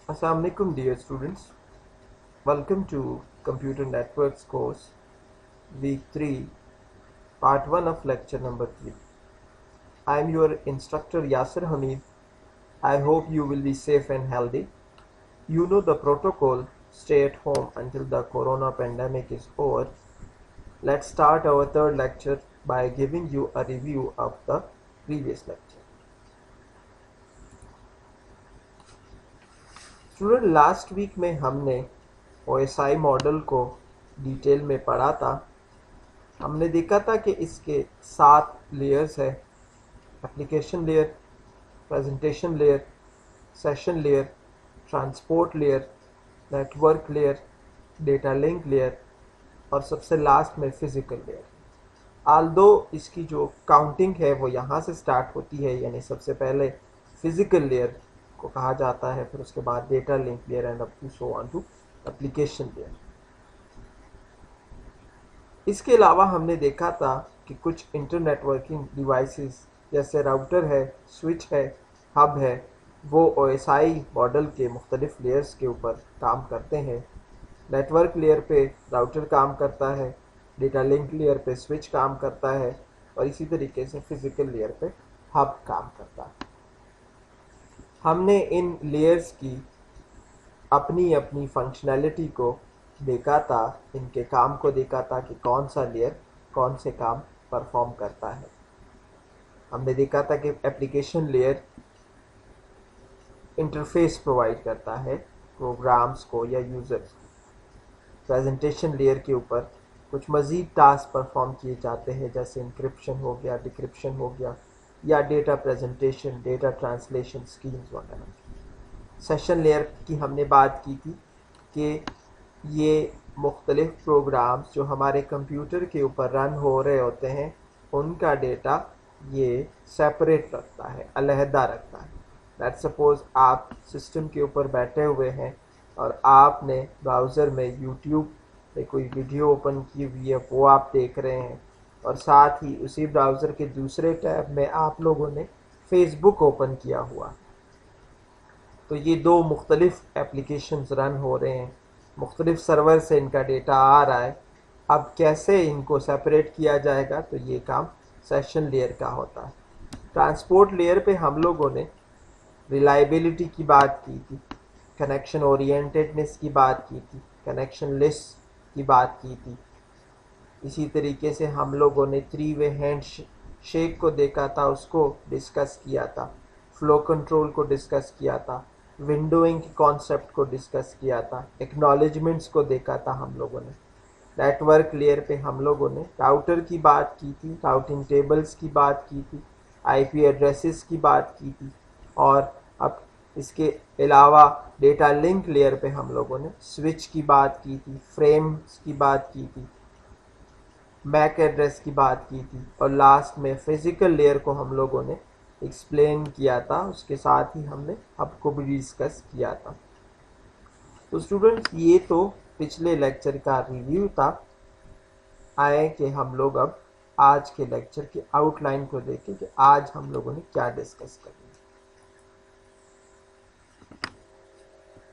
Assalamu alaikum dear students. Welcome to Computer Networks course week 3 part 1 of lecture number 3. I am your instructor Yasir Hamid. I hope you will be safe and healthy. You know the protocol, stay at home until the corona pandemic is over. Let's start our third lecture by giving you a review of the previous lecture. Student last week में हमने OSI model को detail में पढ़ा था। हमने देखा था कि इसके 7 लेयर्स है: application layer, presentation layer, session layer, transport layer, network layer, data link layer और सबसे लास्ट में फिजिकल लेयर। आल्दो इसकी जो काउंटिंग है वो यहाँ से स्टार्ट होती है, यानी सबसे पहले फिजिकल लेयर को कहा जाता है, फिर उसके बाद data link layer and up to so on to application layer. इसके अलावा हमने देखा था कि कुछ इंटरनेटवर्किंग डिवाइसेस जैसे राउटर है, स्विच है, हब है, वो OSI मॉडल के मुख्तलिफ लेयर्स के ऊपर काम करते हैं। नेटवर्क लेयर पे राउटर काम करता है, डेटा लिंक लेयर पे स्विच काम करता है और इसी तरीके से फिजिकल लेयर पे हब काम करता है। हमने इन लेयर्स की अपनी अपनी फंक्शनैलिटी को देखा था, इनके काम को देखा था कि कौन सा लेयर कौन से काम परफॉर्म करता है। हमने देखा था कि एप्लीकेशन लेयर इंटरफेस प्रोवाइड करता है प्रोग्राम्स को या यूज़र्स को। प्रेजेंटेशन लेयर के ऊपर कुछ मज़ीद टास्क परफॉर्म किए जाते हैं, जैसे इंक्रिप्शन हो गया, डिक्रिप्शन हो गया, या data presentation, data translation schemes वगैरह। सेशन लेयर की हमने बात की थी कि ये मुख्तलिफ प्रोग्राम्स जो हमारे कंप्यूटर के ऊपर रन हो रहे होते हैं उनका डेटा ये सेपरेट रखता है, अलहदा रखता है। लेट्स सपोज आप सिस्टम के ऊपर बैठे हुए हैं और आपने ब्राउज़र में यूट्यूब पे कोई वीडियो ओपन की हुई है, वो आप देख रहे हैं, और साथ ही उसी ब्राउज़र के दूसरे टैब में आप लोगों ने फेसबुक ओपन किया हुआ। तो ये दो मुख्तलिफ एप्लीकेशंस रन हो रहे हैं, मुख्तलिफ सर्वर से इनका डेटा आ रहा है। अब कैसे इनको सेपरेट किया जाएगा, तो ये काम सेशन लेयर का होता है। ट्रांसपोर्ट लेयर पे हम लोगों ने रिलायबिलिटी की बात की थी, कनेक्शन ओरिएंटेडनेस की बात की थी, कनेक्शन लिस्ट की बात की थी। इसी तरीके से हम लोगों ने 3 वे हैंड शेक को देखा था, उसको डिस्कस किया था, फ्लो कंट्रोल को डिस्कस किया था, विंडोइंग के कॉन्सेप्ट को डिस्कस किया था, एक्नॉलेजमेंट्स को देखा था हम लोगों ने। नेटवर्क लेयर पे हम लोगों ने राउटर की बात की थी, राउटिंग टेबल्स की बात की थी, IP एड्रेसेस की बात की थी, और अब इसके अलावा डेटा लिंक लेयर पे हम लोगों ने स्विच की बात की थी, फ्रेम्स की बात की थी, मैक एड्रेस की बात की थी, और लास्ट में फिजिकल लेयर को हम लोगों ने एक्सप्लेन किया था। उसके साथ ही हमने हब को भी डिस्कस किया था। तो स्टूडेंट्स, ये तो पिछले लेक्चर का रिव्यू था। आए कि हम लोग अब आज के लेक्चर के आउटलाइन को देखें कि आज हम लोगों ने क्या डिस्कस करना।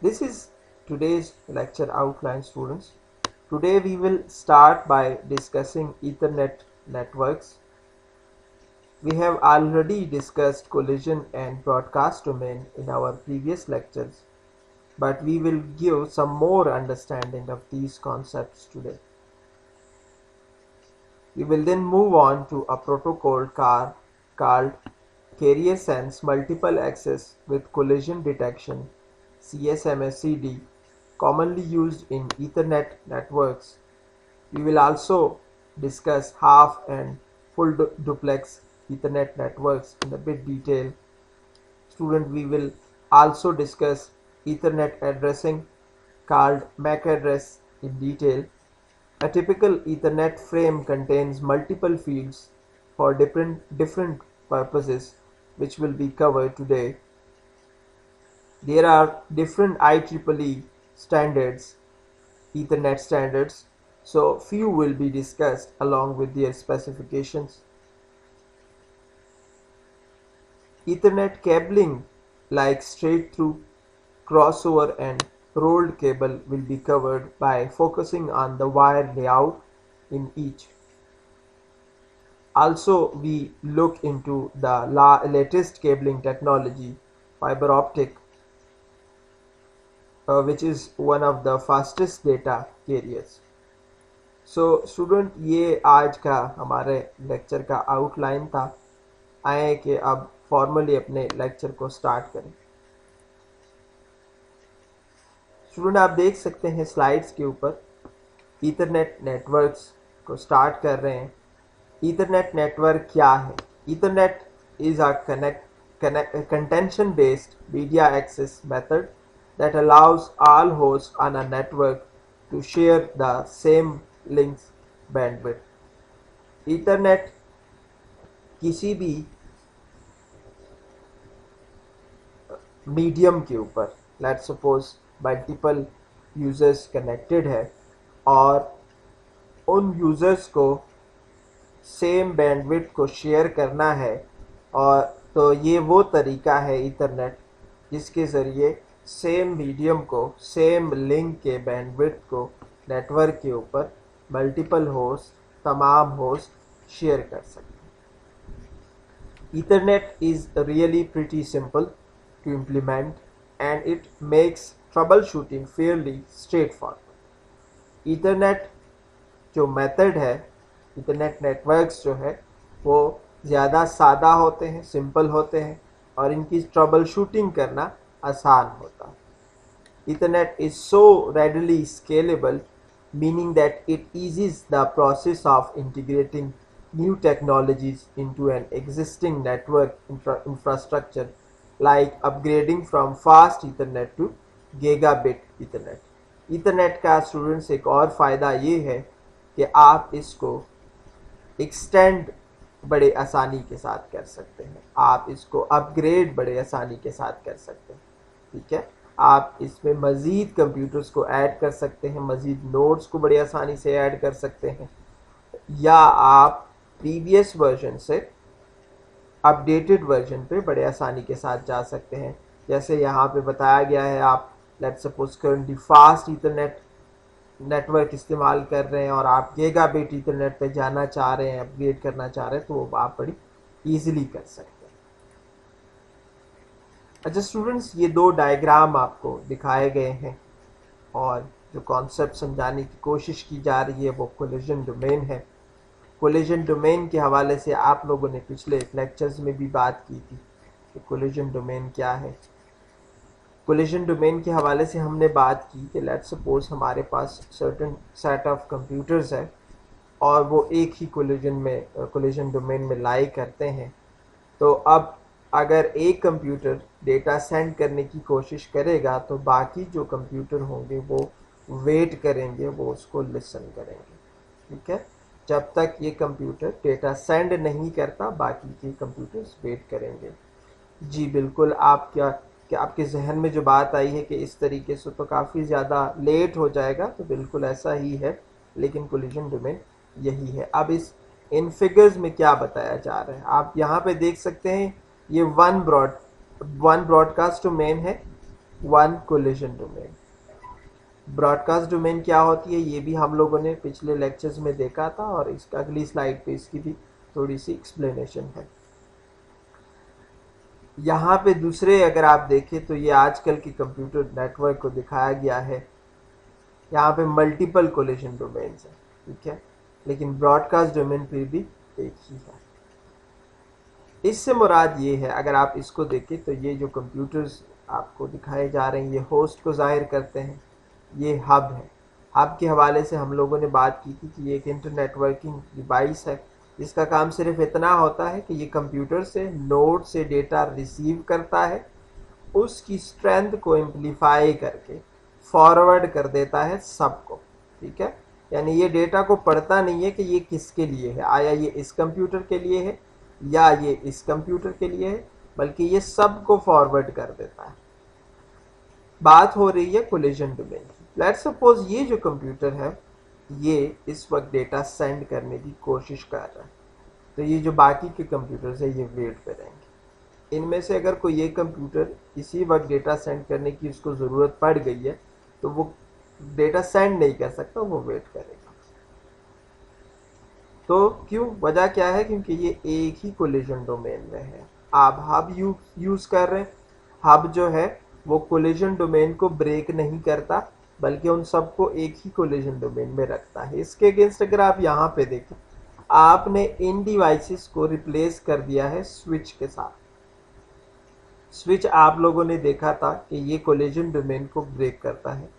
This is today's lecture outline, students. Today we will start by discussing Ethernet networks. We have already discussed collision and broadcast domain in our previous lectures, but we will give some more understanding of these concepts today. We will then move on to a protocol called Carrier Sense Multiple Access with Collision Detection, CSMACD, commonly used in Ethernet networks. We will also discuss half and full duplex Ethernet networks in a bit detail. Student, we will also discuss Ethernet addressing called MAC address in detail. A typical Ethernet frame contains multiple fields for different purposes, which will be covered today. There are different IEEE standards, Ethernet standards, so few will be discussed along with their specifications. Ethernet cabling, like straight through, crossover and rolled cable will be covered by focusing on the wire layout in each. Also, we look into the latest cabling technology, fiber optic, which is one of the fastest data carriers. So student, ये आज का हमारे lecture का outline था. आए कि अब formally अपने लेक्चर को स्टार्ट करें. स्टूडेंट, आप देख सकते हैं स्लाइड्स के ऊपर ईथरनेट नेटवर्क्स को स्टार्ट कर रहे हैं. ईथरनेट नेटवर्क क्या है? Ethernet is a contention based media access method that allows all hosts on a network to share the same links bandwidth. Ethernet किसी भी मीडियम के ऊपर, let's suppose multiple users connected है और उन यूजर्स को सेम बैंडविड्थ को share करना है, और तो ये वो तरीका है ईथरनेट जिसके ज़रिए सेम मीडियम को, सेम लिंक के बैंडविड्थ को नेटवर्क के ऊपर मल्टीपल होस्ट, तमाम होस्ट शेयर कर सकते हैं. Ethernet is really pretty simple to implement and it makes troubleshooting fairly straightforward. Ethernet जो मेथड है, ईथरनेट नेटवर्क्स जो है वो ज़्यादा सादा होते हैं, सिंपल होते हैं और इनकी ट्रबल शूटिंग करना आसान होता है. Ethernet is so readily scalable, meaning that it eases the process of integrating new technologies into an existing network infrastructure, like upgrading from fast Ethernet to gigabit Ethernet. Ethernet का students एक और फ़ायदा ये है कि आप इसको एक्सटेंड बड़े आसानी के साथ कर सकते हैं, आप इसको अपग्रेड बड़े आसानी के साथ कर सकते हैं. ठीक है, आप इसमें मज़ीद कंप्यूटर्स को ऐड कर सकते हैं, मज़ीद नोड्स को बड़ी आसानी से ऐड कर सकते हैं, या आप प्रीवियस वर्जन से अपडेटेड वर्जन पे बड़े आसानी के साथ जा सकते हैं. जैसे यहाँ पे बताया गया है, आप let's suppose currently fast Ethernet network इस्तेमाल कर रहे हैं और आप गीगाबिट ईथरनेट पे जाना चाह रहे हैं, अपग्रेड करना चाह रहे हैं, तो वो आप बड़ी ईजिली कर सकते हैं. अच्छा स्टूडेंट्स, ये दो डायग्राम आपको दिखाए गए हैं और जो कॉन्सेप्ट समझाने की कोशिश की जा रही है वो कोलिजन डोमेन है. कोलिजन डोमेन के हवाले से आप लोगों ने पिछले लेक्चर्स में भी बात की थी कि कोलिजन डोमेन क्या है. कोलिजन डोमेन के हवाले से हमने बात की कि लेट्स सपोज हमारे पास सर्टेन सेट ऑफ कंप्यूटर्स है और वो एक ही कोलिजन डोमेन में लाई करते हैं. तो अब अगर एक कंप्यूटर डेटा सेंड करने की कोशिश करेगा तो बाकी जो कंप्यूटर होंगे वो वेट करेंगे, वो उसको लिसन करेंगे. ठीक है, जब तक ये कंप्यूटर डेटा सेंड नहीं करता बाकी के कंप्यूटर्स वेट करेंगे. जी बिल्कुल, आपके जहन में जो बात आई है कि इस तरीके से तो काफ़ी ज़्यादा लेट हो जाएगा, तो बिल्कुल ऐसा ही है, लेकिन कोलिजन डोमेन यही है. अब इन फिगर्स में क्या बताया जा रहा है आप यहाँ पे देख सकते हैं. ये वन ब्रॉडकास्ट डोमेन है, one collision domain. Broadcast domain क्या होती है ये भी हम लोगों ने पिछले लेक्चर्स में देखा था और इसका अगली स्लाइड पे इसकी भी थोड़ी सी एक्सप्लेनेशन है. यहाँ पे दूसरे अगर आप देखें तो ये आजकल के कंप्यूटर नेटवर्क को दिखाया गया है. यहाँ पे मल्टीपल कोलिजन डोमेन्स हैं. ठीक है, लेकिन ब्रॉडकास्ट डोमेन फिर भी एक ही है. इससे मुराद ये है, अगर आप इसको देखें तो ये जो कंप्यूटर्स आपको दिखाए जा रहे हैं ये होस्ट को ज़ाहिर करते हैं. ये हब है. हब के हवाले से हम लोगों ने बात की थी कि ये एक इंटरनेटवर्किंग डिवाइस है जिसका काम सिर्फ इतना होता है कि ये कंप्यूटर से नोड से डेटा रिसीव करता है, उसकी स्ट्रेंथ को एम्पलीफाई करके फॉरवर्ड कर देता है सबको. ठीक है, यानी ये डेटा को पढ़ता नहीं है कि ये किसके लिए है, आया ये इस कंप्यूटर के लिए है या ये इस कंप्यूटर के लिए है, बल्कि ये सबको फॉरवर्ड कर देता है. बात हो रही है कोलिजन डोमेन की. लेट्स सपोज ये जो कंप्यूटर है ये इस वक्त डेटा सेंड करने की कोशिश कर रहा है, तो ये जो बाकी के कंप्यूटर्स है ये वेट पे रहेंगे. इनमें से अगर कोई ये कंप्यूटर इसी वक्त डेटा सेंड करने की उसको ज़रूरत पड़ गई है तो वो डेटा सेंड नहीं कर सकता, वो वेट करेगा। तो क्यों, वजह क्या है, क्योंकि ये एक ही कोलिजन डोमेन में है। आप हब यूज़ कर रहे हैं, हब जो है वो कोलिजन डोमेन को ब्रेक नहीं करता बल्कि उन सबको एक ही कोलिजन डोमेन में रखता है। इसके अगेंस्ट अगर आप यहाँ पे देखें, आपने इन डिवाइसेस को रिप्लेस कर दिया है स्विच के साथ। स्विच आप लोगों ने देखा था कि ये कोलिजन डोमेन को ब्रेक करता है।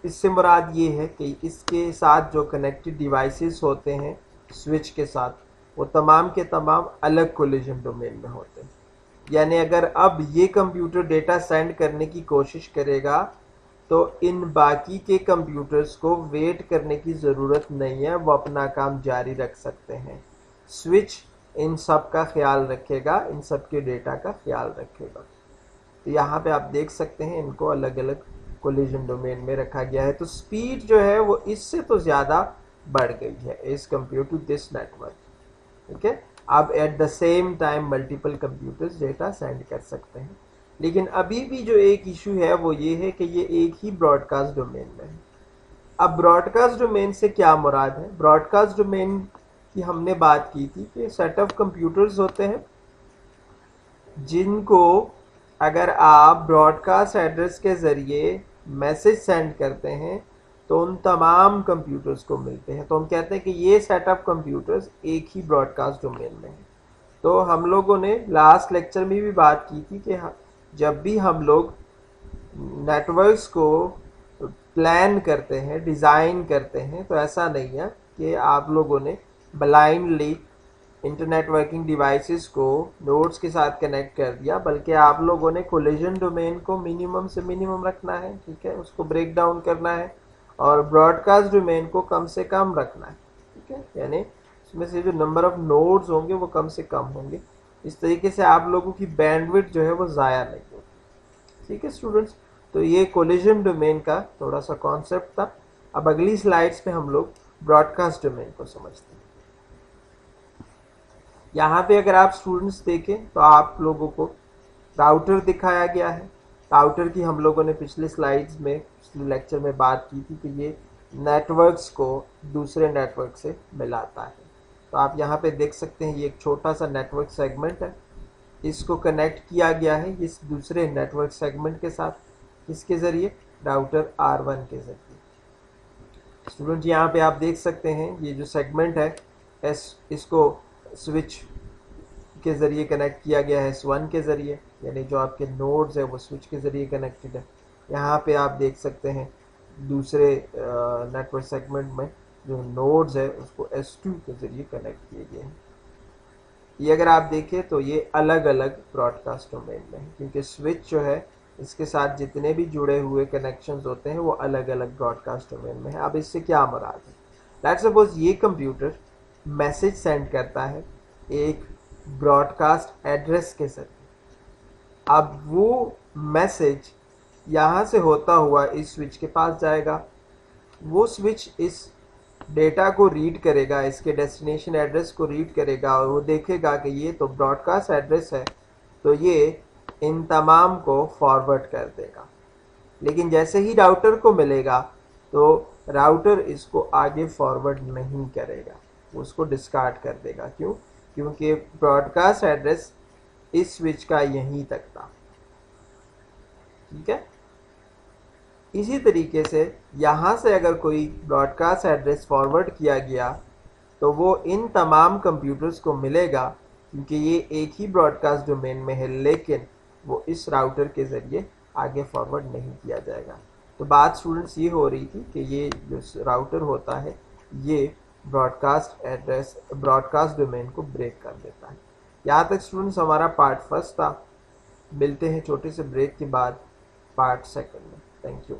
इससे मुराद ये है कि इसके साथ जो कनेक्टेड डिवाइसेस होते हैं स्विच के साथ, वो तमाम के तमाम अलग कोलिजन डोमेन में होते हैं। यानी अगर अब ये कंप्यूटर डेटा सेंड करने की कोशिश करेगा तो इन बाकी के कंप्यूटर्स को वेट करने की ज़रूरत नहीं है, वो अपना काम जारी रख सकते हैं। स्विच इन सब का ख्याल रखेगा, इन सब के डेटा का ख्याल रखेगा। तो यहाँ पे आप देख सकते हैं इनको अलग अलग कोलिजन डोमेन में रखा गया है। तो स्पीड जो है वो इससे तो ज़्यादा बढ़ गई है as compare to this network. ठीक है, आप at the same time multiple computers data send कर सकते हैं। लेकिन अभी भी जो एक इशू है वो ये है कि ये एक ही ब्रॉडकास्ट डोमेन में है। अब ब्रॉडकास्ट डोमेन से क्या मुराद है? ब्रॉडकास्ट डोमेन की हमने बात की थी कि सेट ऑफ कंप्यूटर्स होते हैं जिनको अगर आप ब्रॉडकास्ट एड्रेस के ज़रिए मैसेज सेंड करते हैं तो उन तमाम कंप्यूटर्स को मिलते हैं। तो हम कहते हैं कि ये सेट ऑफ कंप्यूटर्स एक ही ब्रॉडकास्ट डोमेन में है। तो हम लोगों ने लास्ट लेक्चर में भी बात की थी कि जब भी हम लोग नेटवर्क्स को प्लान करते हैं, डिज़ाइन करते हैं, तो ऐसा नहीं है कि आप लोगों ने ब्लाइंडली इंटरनेट वर्किंग डिवाइसेस को नोड्स के साथ कनेक्ट कर दिया, बल्कि आप लोगों ने कोलिजन डोमेन को मिनिमम से मिनिमम रखना है। ठीक है, उसको ब्रेक डाउन करना है और ब्रॉडकास्ट डोमेन को कम से कम रखना है। ठीक है, यानी उसमें से जो नंबर ऑफ नोड्स होंगे वो कम से कम होंगे। इस तरीके से आप लोगों की बैंडविड्थ जो है वो ज़ाया नहीं होगी। ठीक है स्टूडेंट्स, तो ये कोलिजन डोमेन का थोड़ा सा कॉन्सेप्ट था। अब अगली स्लाइड्स पे हम लोग ब्रॉडकास्ट डोमेन को समझते हैं। यहाँ पे अगर आप स्टूडेंट्स देखें तो आप लोगों को राउटर दिखाया गया है। राउटर की हम लोगों ने पिछले स्लाइड्स में, पिछले लेक्चर में बात की थी कि ये नेटवर्क्स को दूसरे नेटवर्क से मिलाता है। तो आप यहाँ पे देख सकते हैं ये एक छोटा सा नेटवर्क सेगमेंट है, इसको कनेक्ट किया गया है इस दूसरे नेटवर्क सेगमेंट के साथ। किसके ज़रिए? राउटर R1 के ज़रिए। स्टूडेंट यहाँ पे आप देख सकते हैं ये जो सेगमेंट है इसको स्विच के ज़रिए कनेक्ट किया गया है S1 के ज़रिए, यानी जो आपके नोड्स है वो स्विच के ज़रिए कनेक्टेड है। यहाँ पे आप देख सकते हैं दूसरे नेटवर्क सेगमेंट में जो नोड्स है उसको S2 के ज़रिए कनेक्ट किए गए हैं। ये अगर आप देखें तो ये अलग अलग ब्रॉडकास्ट डोमेन में है, क्योंकि स्विच जो है इसके साथ जितने भी जुड़े हुए कनेक्शंस होते हैं वो अलग अलग ब्रॉडकास्ट डोमेन में है। अब इससे क्या मुराद है? लेट्स सपोज ये कंप्यूटर मैसेज सेंड करता है एक ब्रॉडकास्ट एड्रेस के ज़रिए। अब वो मैसेज यहाँ से होता हुआ इस स्विच के पास जाएगा। वो स्विच इस डेटा को रीड करेगा, इसके डेस्टिनेशन एड्रेस को रीड करेगा और वो देखेगा कि ये तो ब्रॉडकास्ट एड्रेस है, तो ये इन तमाम को फॉरवर्ड कर देगा। लेकिन जैसे ही राउटर को मिलेगा तो राउटर इसको आगे फॉरवर्ड नहीं करेगा, उसको डिस्कार्ड कर देगा। क्यों? क्योंकि ब्रॉडकास्ट एड्रेस इस स्विच का यहीं तक था। ठीक है, इसी तरीके से यहाँ से अगर कोई ब्रॉडकास्ट एड्रेस फॉरवर्ड किया गया तो वो इन तमाम कंप्यूटर्स को मिलेगा, क्योंकि ये एक ही ब्रॉडकास्ट डोमेन में है, लेकिन वो इस राउटर के ज़रिए आगे फॉरवर्ड नहीं किया जाएगा। तो बात स्टूडेंट्स ये हो रही थी कि ये जो राउटर होता है ये ब्रॉडकास्ट एड्रेस, ब्रॉडकास्ट डोमेन को ब्रेक कर देता है। यहाँ तक स्टूडेंट्स हमारा पार्ट फर्स्ट था। मिलते हैं छोटे से ब्रेक के बाद पार्ट सेकंड में। Thank you.